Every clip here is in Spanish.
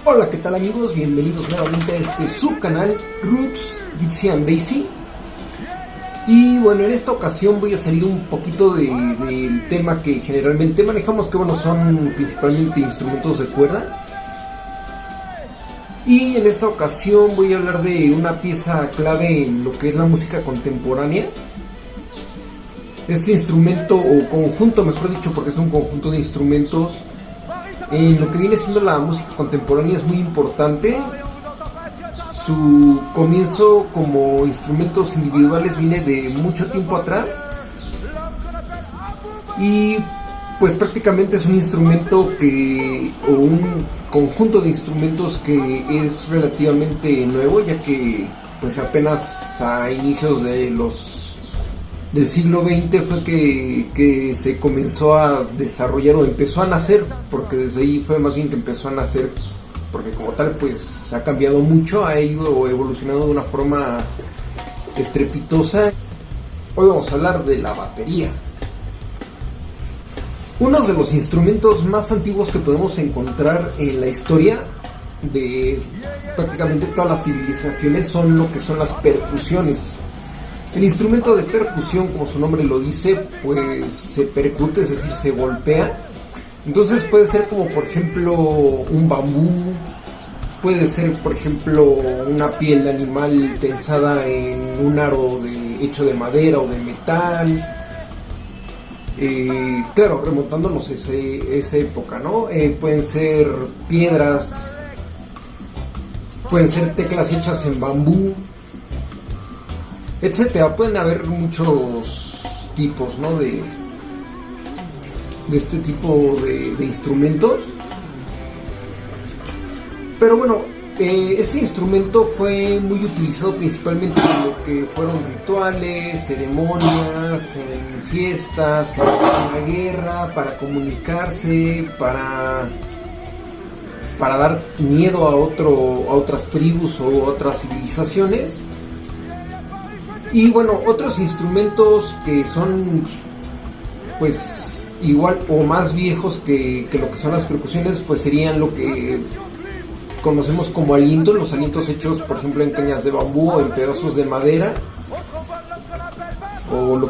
Hola, ¿qué tal amigos? Bienvenidos nuevamente a este subcanal Roots Ditsy and Bassy. Y bueno, en esta ocasión voy a salir un poquito del tema que generalmente manejamos, que bueno, son principalmente instrumentos de cuerda. Y en esta ocasión voy a hablar de una pieza clave en lo que es la música contemporánea. Este instrumento, o conjunto mejor dicho, porque es un conjunto de instrumentos, en lo que viene siendo la música contemporánea es muy importante. Su comienzo como instrumentos individuales viene de mucho tiempo atrás y pues prácticamente es un instrumento o un conjunto de instrumentos que es relativamente nuevo, ya que pues apenas a inicios del siglo XX fue que se comenzó a desarrollar o empezó a nacer, porque desde ahí fue más bien que empezó a nacer, porque como tal pues ha cambiado mucho, ha ido evolucionando de una forma estrepitosa. Hoy vamos a hablar de la batería. Uno de los instrumentos más antiguos que podemos encontrar en la historia de prácticamente todas las civilizaciones son lo que son las percusiones. El instrumento de percusión, como su nombre lo dice, pues se percute, es decir, se golpea. Entonces puede ser como por ejemplo un bambú, puede ser por ejemplo una piel de animal tensada en un aro hecho de madera o de metal. Claro, remontándonos a esa época, ¿no? Pueden ser piedras, pueden ser teclas hechas en bambú, etcétera. Pueden haber muchos tipos, ¿no? de este tipo de instrumentos. Pero bueno, este instrumento fue muy utilizado principalmente en lo que fueron rituales, ceremonias, en fiestas, en la guerra, para comunicarse, para dar miedo a otras tribus o otras civilizaciones. Y bueno, otros instrumentos que son pues igual o más viejos que lo que son las percusiones, pues serían lo que conocemos como alientos, los alientos hechos por ejemplo en cañas de bambú o en pedazos de madera, o lo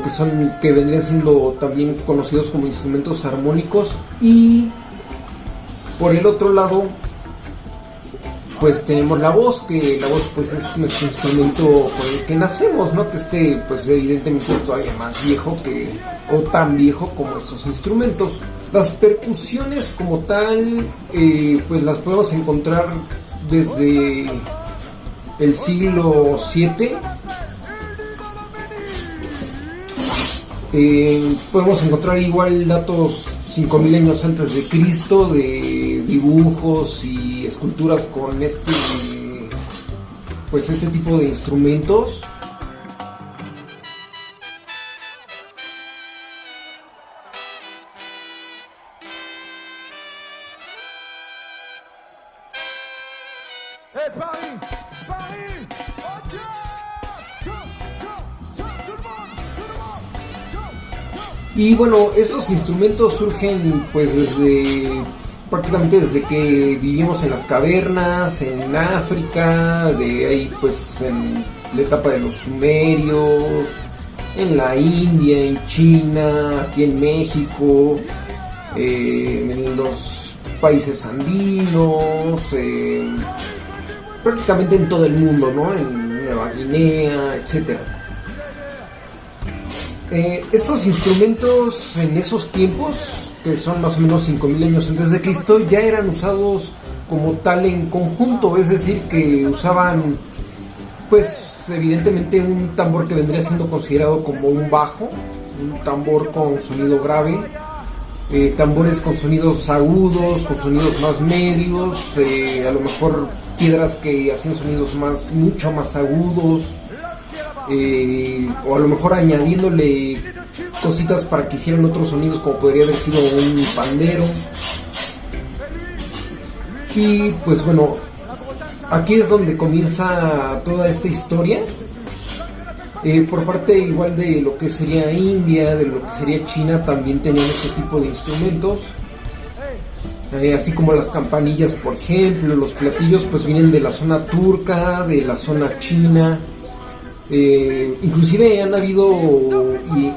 que vendrían siendo también conocidos como instrumentos armónicos. Y por el otro lado pues tenemos la voz, que la voz pues es nuestro instrumento con el que nacemos, ¿no? Que pues evidentemente es todavía más viejo o tan viejo como estos instrumentos. Las percusiones como tal, pues las podemos encontrar desde el siglo VII. Podemos encontrar igual datos 5000 años antes de Cristo, de dibujos y esculturas con este tipo de instrumentos. Y bueno, estos instrumentos surgen pues prácticamente desde que vivimos en las cavernas, en África, de ahí pues en la etapa de los sumerios, en la India, en China, aquí en México, en los países andinos, prácticamente en todo el mundo, ¿no? En Nueva Guinea, etcétera. Estos instrumentos en esos tiempos, que son más o menos 5000 años antes de Cristo, ya eran usados como tal en conjunto, es decir, que usaban pues evidentemente un tambor que vendría siendo considerado como un bajo, un tambor con sonido grave, tambores con sonidos agudos, con sonidos más medios, a lo mejor piedras que hacían sonidos mucho más agudos, o a lo mejor añadiéndole cositas para que hicieran otros sonidos, como podría haber sido un pandero. Y pues bueno, aquí es donde comienza toda esta historia. Por parte igual de lo que sería India, de lo que sería China, también tenían este tipo de instrumentos. así como las campanillas, por ejemplo. Los platillos pues vienen de la zona turca, de la zona china. Inclusive han habido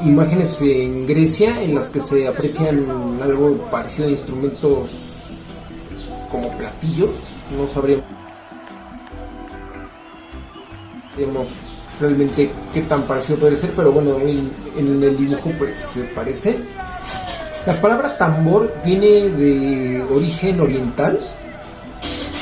imágenes en Grecia en las que se aprecian algo parecido a instrumentos como platillos. No sabríamos realmente qué tan parecido puede ser, pero bueno, en el dibujo pues se parece. La palabra tambor viene de origen oriental.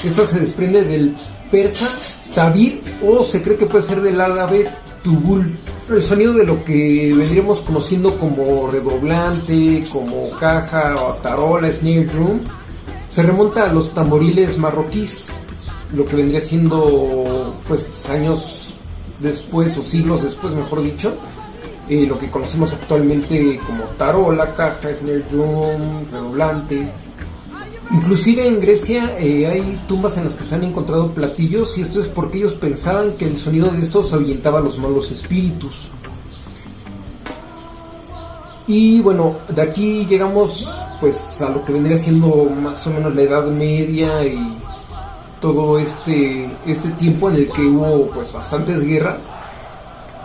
Esta se desprende del persa tabir, o se cree que puede ser del árabe tubul. El sonido de lo que vendríamos conociendo como redoblante, como caja o tarola, snare drum, se remonta a los tamboriles marroquíes, lo que vendría siendo pues años después, o siglos después mejor dicho, lo que conocemos actualmente como tarola, caja, snare drum, redoblante. Inclusive en Grecia hay tumbas en las que se han encontrado platillos, y esto es porque ellos pensaban que el sonido de estos ahuyentaba a los malos espíritus. Y bueno, de aquí llegamos pues a lo que vendría siendo más o menos la Edad Media y todo este tiempo en el que hubo pues bastantes guerras,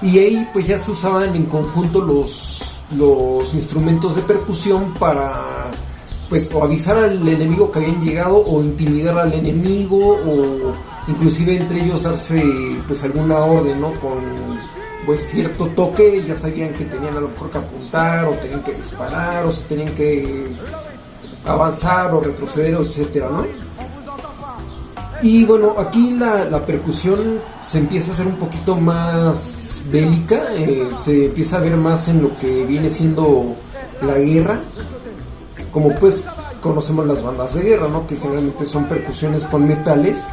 y ahí pues ya se usaban en conjunto los instrumentos de percusión para pues o avisar al enemigo que habían llegado, o intimidar al enemigo, o inclusive entre ellos darse pues alguna orden, ¿no? Con pues cierto toque. Ya sabían que tenían a lo mejor que apuntar, o tenían que disparar, o se tenían que avanzar o retroceder, etcétera, ¿no? Y bueno, aquí la percusión se empieza a hacer un poquito más bélica, se empieza a ver más en lo que viene siendo la guerra, como pues conocemos las bandas de guerra, ¿no? Que generalmente son percusiones con metales,